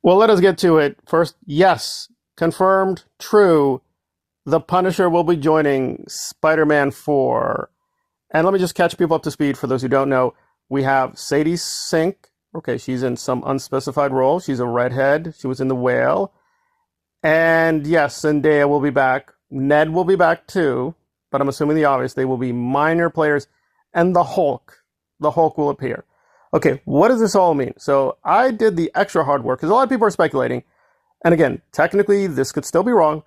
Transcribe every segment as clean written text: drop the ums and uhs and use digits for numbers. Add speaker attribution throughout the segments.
Speaker 1: Well, let us get to it. First, yes, confirmed, true. The Punisher will be joining Spider-Man 4. And let me just catch people up to speed for those who don't know. We have Sadie Sink. Okay, she's in some unspecified role. She's a redhead. She was in The Whale. And yes, Zendaya will be back. Ned will be back too. But I'm assuming the obvious. They will be minor players. And the Hulk. The Hulk will appear. Okay, what does this all mean? So I did the extra hard work because a lot of people are speculating. And again, technically, this could still be wrong.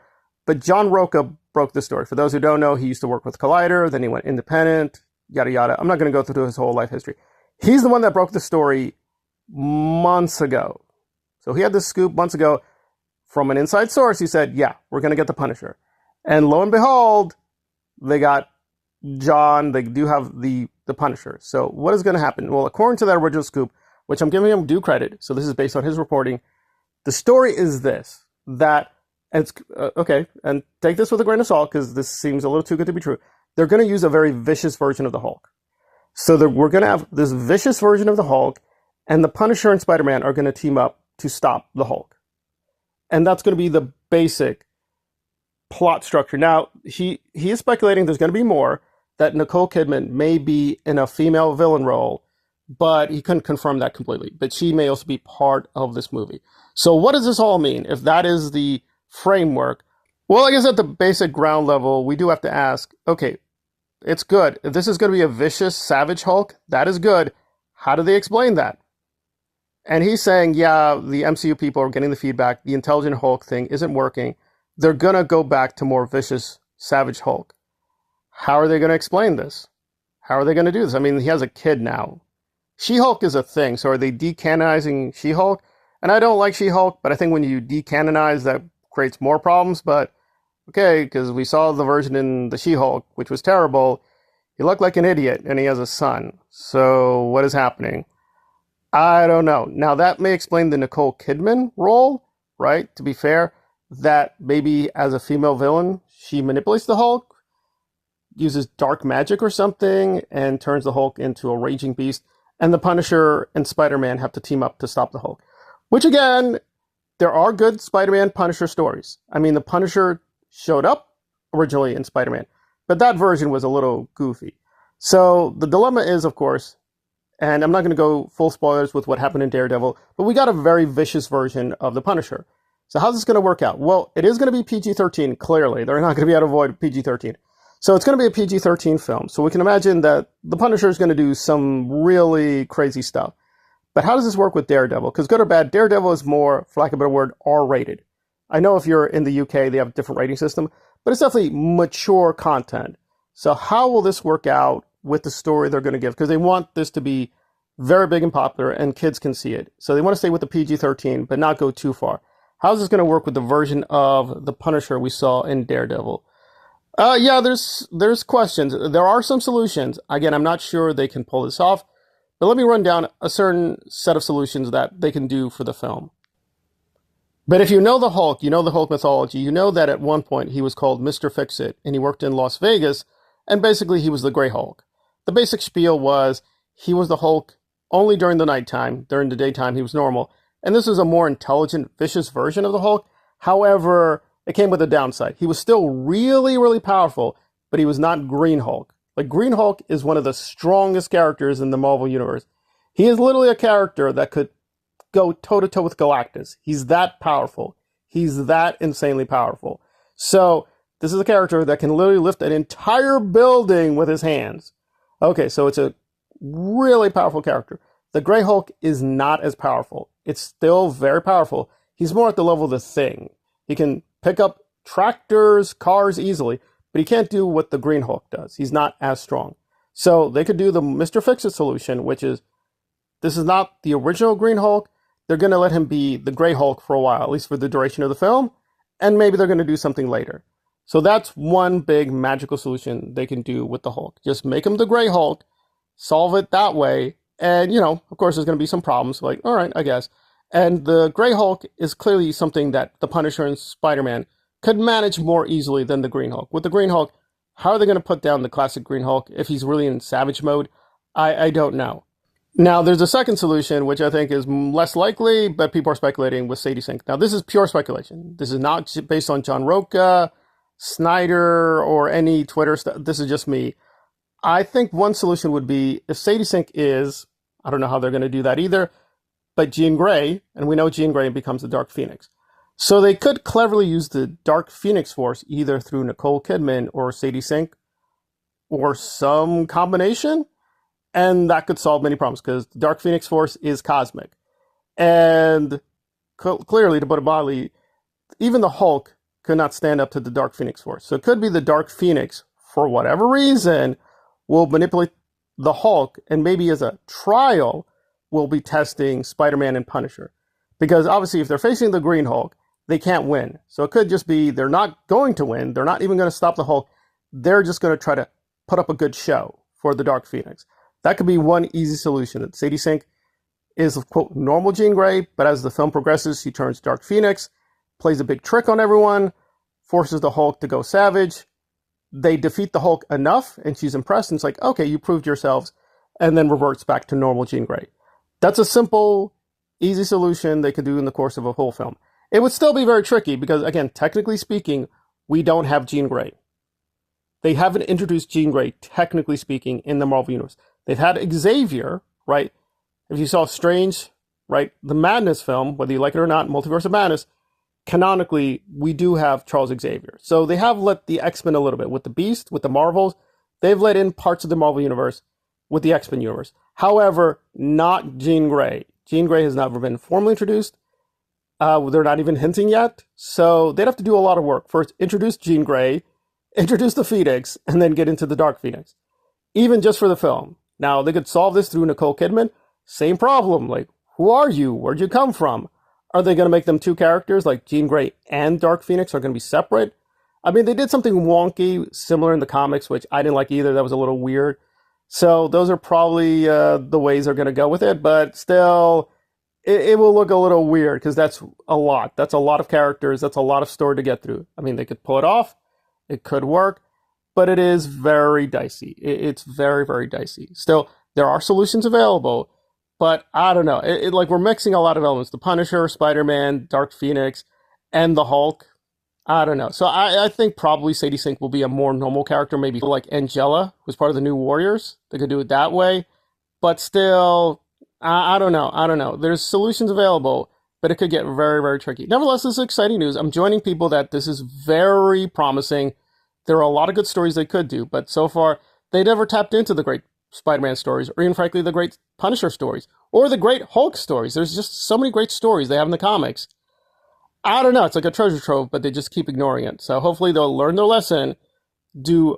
Speaker 1: But John Roca broke the story. For those who don't know, he used to work with Collider. Then he went independent, yada, yada. I'm not going to go through his whole life history. He's the one that broke the story months ago. So he had this scoop months ago from an inside source. He said, yeah, we're going to get the Punisher. And lo and behold, they got John. They do have the Punisher. So what is going to happen? Well, according to that original scoop, which I'm giving him due credit, so this is based on his reporting, the story is this, that, and it's, okay, and take this with a grain of salt because this seems a little too good to be true. They're going to use a very vicious version of the Hulk. So we're going to have this vicious version of the Hulk, and the Punisher and Spider-Man are going to team up to stop the Hulk. And that's going to be the basic plot structure. Now, he is speculating there's going to be more, that Nicole Kidman may be in a female villain role, but he couldn't confirm that completely. But she may also be part of this movie. So what does this all mean? If that is the framework, well, I guess at the basic ground level, we do have to ask, okay, it's good. If this is going to be a vicious, savage Hulk, that is good. How do they explain that? And he's saying, yeah, the MCU people are getting the feedback. The Intelligent Hulk thing isn't working. They're going to go back to more vicious, savage Hulk. How are they going to explain this? How are they going to do this? I mean, he has a kid now. She-Hulk is a thing, so are they decanonizing She-Hulk? And I don't like She-Hulk, but I think when you decanonize, that creates more problems. But okay, because we saw the version in the She-Hulk, which was terrible. He looked like an idiot, and he has a son. So what is happening? I don't know. Now, that may explain the Nicole Kidman role, right? To be fair, that maybe as a female villain, she manipulates the Hulk, uses dark magic or something, and turns the Hulk into a raging beast. And the Punisher and Spider-Man have to team up to stop the Hulk. Which, again, there are good Spider-Man Punisher stories. I mean, the Punisher showed up originally in Spider-Man, but that version was a little goofy. So the dilemma is, of course, and I'm not going to go full spoilers with what happened in Daredevil, but we got a very vicious version of the Punisher. So how's this going to work out? Well, it is going to be PG-13, clearly. They're not going to be able to avoid PG-13. So it's going to be a PG-13 film. So we can imagine that the Punisher is going to do some really crazy stuff. But how does this work with Daredevil? Because good or bad, Daredevil is more, for lack of a better word, R-rated. I know if you're in the UK, they have a different rating system, but it's definitely mature content. So how will this work out with the story they're going to give? Because they want this to be very big and popular, and kids can see it. So they want to stay with the PG-13, but not go too far. How's this going to work with the version of the Punisher we saw in Daredevil? Yeah, there's questions. There are some solutions. Again, I'm not sure they can pull this off, but let me run down a certain set of solutions that they can do for the film. But if you know the Hulk, you know the Hulk mythology, you know that at one point he was called Mr. Fix-It, and he worked in Las Vegas, and basically he was the Grey Hulk. The basic spiel was he was the Hulk only during the nighttime. During the daytime, he was normal. And this is a more intelligent, vicious version of the Hulk. However, it came with a downside. He was still really, really powerful, but he was not Green Hulk. Like, Green Hulk is one of the strongest characters in the Marvel Universe. He is literally a character that could go toe-to-toe with Galactus. He's that powerful. He's that insanely powerful. So, this is a character that can literally lift an entire building with his hands. Okay, so it's a really powerful character. The Grey Hulk is not as powerful. It's still very powerful. He's more at the level of the Thing. He can pick up tractors, cars easily, but he can't do what the Green Hulk does. He's not as strong. So they could do the Mr. Fix-It solution, which is, this is not the original Green Hulk. They're going to let him be the Grey Hulk for a while, at least for the duration of the film, and maybe they're going to do something later. So that's one big magical solution they can do with the Hulk. Just make him the Grey Hulk, solve it that way, and, you know, of course, there's going to be some problems, like, all right, I guess. And the Grey Hulk is clearly something that the Punisher and Spider-Man could manage more easily than the Green Hulk. With the Green Hulk, how are they going to put down the classic Green Hulk if he's really in savage mode? I don't know. Now, there's a second solution, which I think is less likely, but people are speculating with Sadie Sink. Now, this is pure speculation. This is not based on John Roca, Snyder, or any Twitter stuff. This is just me. I think one solution would be if Sadie Sink is, I don't know how they're going to do that either, but Jean Grey, and we know Jean Grey becomes the Dark Phoenix. So they could cleverly use the Dark Phoenix Force either through Nicole Kidman or Sadie Sink or some combination, and that could solve many problems because the Dark Phoenix Force is cosmic. And clearly, to put it mildly, even the Hulk could not stand up to the Dark Phoenix Force. So it could be the Dark Phoenix, for whatever reason, will manipulate the Hulk, and maybe as a trial, will be testing Spider-Man and Punisher. Because obviously, if they're facing the Green Hulk, they can't win. So it could just be they're not going to win. They're not even going to stop the Hulk. They're just going to try to put up a good show for the Dark Phoenix. That could be one easy solution. That Sadie Sink is, quote, normal Jean Grey, but as the film progresses, she turns Dark Phoenix, plays a big trick on everyone, forces the Hulk to go savage. They defeat the Hulk enough, and she's impressed, and it's like, okay, you proved yourselves, and then reverts back to normal Jean Grey. That's a simple, easy solution they could do in the course of a whole film. It would still be very tricky because, again, technically speaking, we don't have Jean Grey. They haven't introduced Jean Grey, technically speaking, in the Marvel Universe. They've had Xavier, right? If you saw Strange, right, the Madness film, whether you like it or not, Multiverse of Madness, canonically, we do have Charles Xavier. So they have let the X-Men a little bit. With the Beast, with the Marvels, they've let in parts of the Marvel Universe with the X-Men universe. However, not Jean Grey. Jean Grey has never been formally introduced. They're not even hinting yet. So they'd have to do a lot of work. First, introduce Jean Grey, introduce the Phoenix, and then get into the Dark Phoenix. Even just for the film. Now, they could solve this through Nicole Kidman. Same problem. Like, who are you? Where'd you come from? Are they going to make them two characters? Like Jean Grey and Dark Phoenix are going to be separate? I mean, they did something wonky, similar in the comics, which I didn't like either. That was a little weird. So those are probably the ways they're going to go with it. But still, it will look a little weird because that's a lot. That's a lot of characters. That's a lot of story to get through. I mean, they could pull it off. It could work. But it is very dicey. It's very, very dicey. Still, there are solutions available. But I don't know. Like we're mixing a lot of elements. The Punisher, Spider-Man, Dark Phoenix, and the Hulk. I don't know. So I think probably Sadie Sink will be a more normal character. Maybe like Angela, who's part of the New Warriors. They could do it that way. But still, I don't know. I don't know. There's solutions available, but it could get very, very tricky. Nevertheless, this is exciting news. I'm joining people that this is very promising. There are a lot of good stories they could do, but so far, they never tapped into the great Spider-Man stories, or even frankly, the great Punisher stories, or the great Hulk stories. There's just so many great stories they have in the comics. I don't know. It's like a treasure trove, but they just keep ignoring it. So hopefully they'll learn their lesson, do